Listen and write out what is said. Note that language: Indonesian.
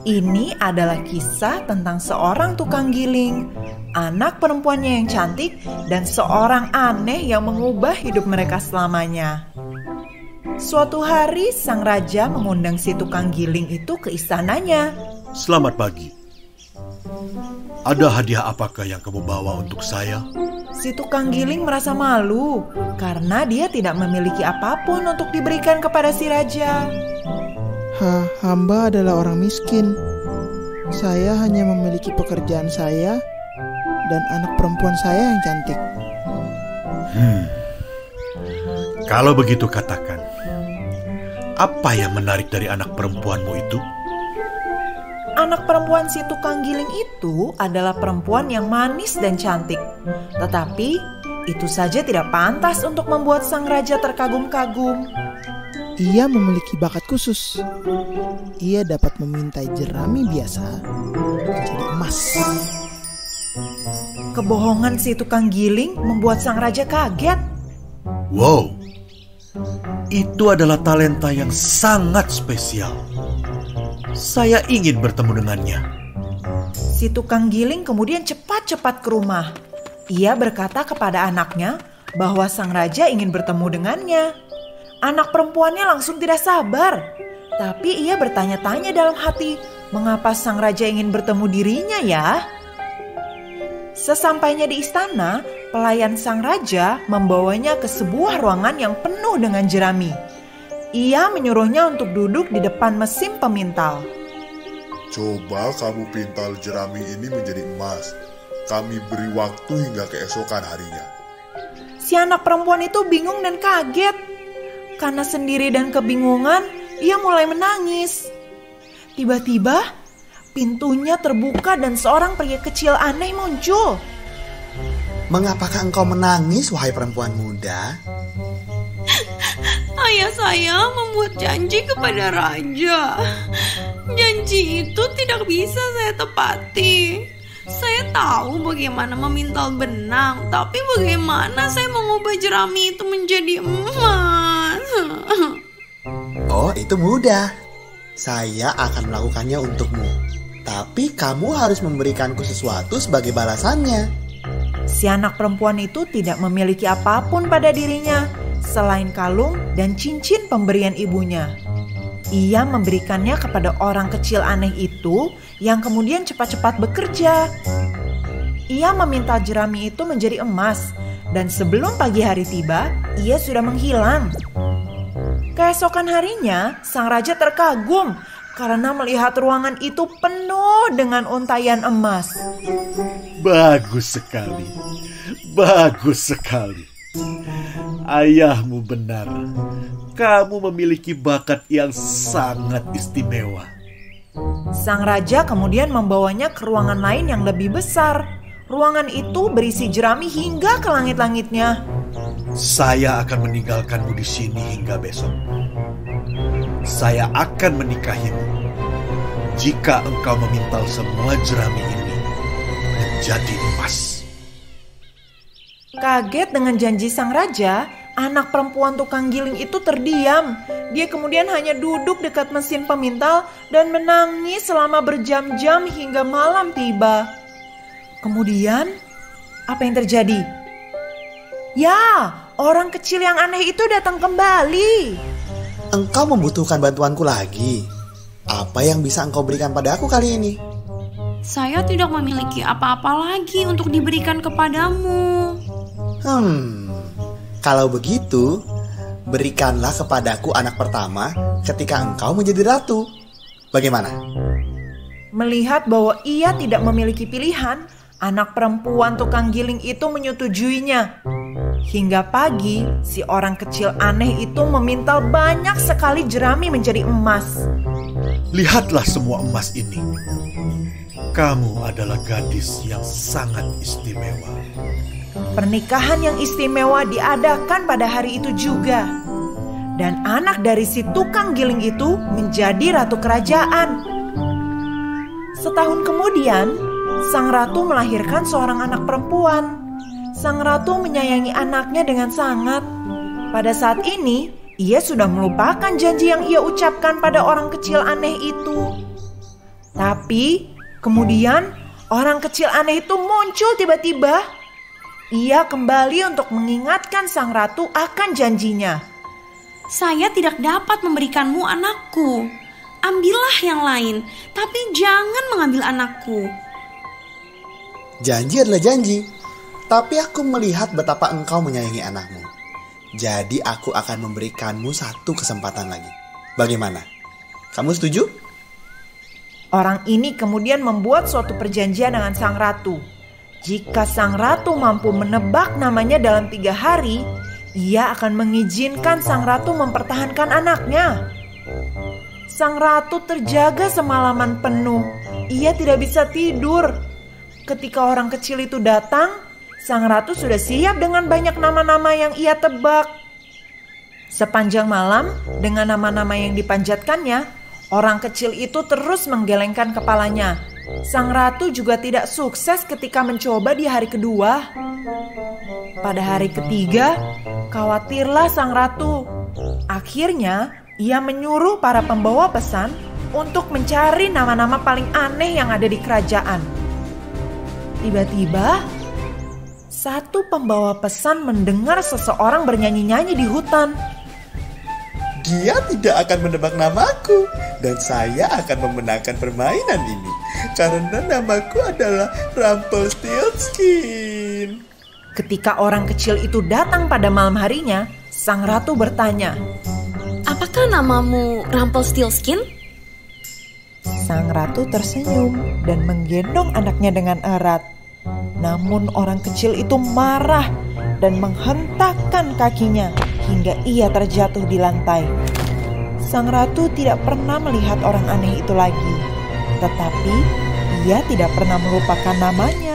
Ini adalah kisah tentang seorang tukang giling, anak perempuannya yang cantik, dan seorang aneh yang mengubah hidup mereka selamanya. Suatu hari, sang raja mengundang si tukang giling itu ke istananya. Selamat pagi. Ada hadiah apakah yang kamu bawa untuk saya? Si tukang giling merasa malu karena dia tidak memiliki apapun untuk diberikan kepada si raja. Hamba adalah orang miskin. Saya hanya memiliki pekerjaan saya dan anak perempuan saya yang cantik. Kalau begitu katakan, apa yang menarik dari anak perempuanmu itu? Anak perempuan si tukang giling itu adalah perempuan yang manis dan cantik. Tetapi itu saja tidak pantas untuk membuat sang raja terkagum-kagum. Ia memiliki bakat khusus. Ia dapat memintai jerami biasa menjadi emas. Kebohongan si tukang giling membuat sang raja kaget. Wow, itu adalah talenta yang sangat spesial. Saya ingin bertemu dengannya. Si tukang giling kemudian cepat-cepat ke rumah. Ia berkata kepada anaknya bahwa sang raja ingin bertemu dengannya. Anak perempuannya langsung tidak sabar. Tapi ia bertanya-tanya dalam hati, mengapa sang raja ingin bertemu dirinya ya? Sesampainya di istana, pelayan sang raja membawanya ke sebuah ruangan yang penuh dengan jerami. Ia menyuruhnya untuk duduk di depan mesin pemintal. Coba kamu pintal jerami ini menjadi emas. Kami beri waktu hingga keesokan harinya. Si anak perempuan itu bingung dan kaget. Karena sendiri dan kebingungan, ia mulai menangis. Tiba-tiba, pintunya terbuka dan seorang pria kecil aneh muncul. Mengapakah engkau menangis, wahai perempuan muda? Ayah saya membuat janji kepada raja. Janji itu tidak bisa saya tepati. Saya tahu bagaimana memintal benang, tapi bagaimana saya mengubah jerami itu menjadi emas? Oh, itu mudah. Saya akan melakukannya untukmu. Tapi kamu harus memberikanku sesuatu sebagai balasannya. Si anak perempuan itu tidak memiliki apapun pada dirinya selain kalung dan cincin pemberian ibunya. Ia memberikannya kepada orang kecil aneh itu yang kemudian cepat-cepat bekerja. Ia meminta jerami itu menjadi emas dan sebelum pagi hari tiba, ia sudah menghilang. Keesokan harinya, sang raja terkagum karena melihat ruangan itu penuh dengan untaian emas. Bagus sekali, bagus sekali. Ayahmu benar. Kamu memiliki bakat yang sangat istimewa. Sang raja kemudian membawanya ke ruangan lain yang lebih besar. Ruangan itu berisi jerami hingga ke langit-langitnya. Saya akan meninggalkanmu di sini hingga besok. Saya akan menikahimu jika engkau memintal semua jerami ini menjadi emas. Kaget dengan janji sang raja, anak perempuan tukang giling itu terdiam. Dia kemudian hanya duduk dekat mesin pemintal dan menangis selama berjam-jam hingga malam tiba. Kemudian, apa yang terjadi? Ya, orang kecil yang aneh itu datang kembali. Engkau membutuhkan bantuanku lagi. Apa yang bisa engkau berikan padaku kali ini? Saya tidak memiliki apa-apa lagi untuk diberikan kepadamu. Kalau begitu, berikanlah kepadaku anak pertama ketika engkau menjadi ratu. Bagaimana? Melihat bahwa ia tidak memiliki pilihan, anak perempuan tukang giling itu menyetujuinya. Hingga pagi, si orang kecil aneh itu memintal banyak sekali jerami menjadi emas. Lihatlah semua emas ini. Kamu adalah gadis yang sangat istimewa. Pernikahan yang istimewa diadakan pada hari itu juga. Dan anak dari si tukang giling itu menjadi ratu kerajaan. Setahun kemudian, sang ratu melahirkan seorang anak perempuan. Sang ratu menyayangi anaknya dengan sangat. Pada saat ini, ia sudah melupakan janji yang ia ucapkan pada orang kecil aneh itu. Tapi kemudian orang kecil aneh itu muncul tiba-tiba. Ia kembali untuk mengingatkan sang ratu akan janjinya. Saya tidak dapat memberikanmu anakku. Ambillah yang lain, tapi jangan mengambil anakku. Janji adalah janji, tapi aku melihat betapa engkau menyayangi anakmu. Jadi aku akan memberikanmu satu kesempatan lagi. Bagaimana? Kamu setuju? Orang ini kemudian membuat suatu perjanjian dengan sang ratu. Jika sang ratu mampu menebak namanya dalam 3 hari, ia akan mengizinkan sang ratu mempertahankan anaknya. Sang ratu terjaga semalaman penuh. Ia tidak bisa tidur. Ketika orang kecil itu datang, sang ratu sudah siap dengan banyak nama-nama yang ia tebak. Sepanjang malam, dengan nama-nama yang dipanjatkannya, orang kecil itu terus menggelengkan kepalanya. Sang ratu juga tidak sukses ketika mencoba di hari kedua. Pada hari ketiga, khawatirlah sang ratu. Akhirnya, ia menyuruh para pembawa pesan untuk mencari nama-nama paling aneh yang ada di kerajaan. Tiba-tiba, satu pembawa pesan mendengar seseorang bernyanyi-nyanyi di hutan. Dia tidak akan menebak namaku, dan saya akan memenangkan permainan ini. Karena namaku adalah Rumpelstiltskin. Ketika orang kecil itu datang pada malam harinya, sang ratu bertanya, Apakah namamu Rumpelstiltskin? Sang ratu tersenyum dan menggendong anaknya dengan erat. Namun orang kecil itu marah dan menghentakkan kakinya hingga ia terjatuh di lantai. Sang ratu tidak pernah melihat orang aneh itu lagi, tetapi ia tidak pernah melupakan namanya.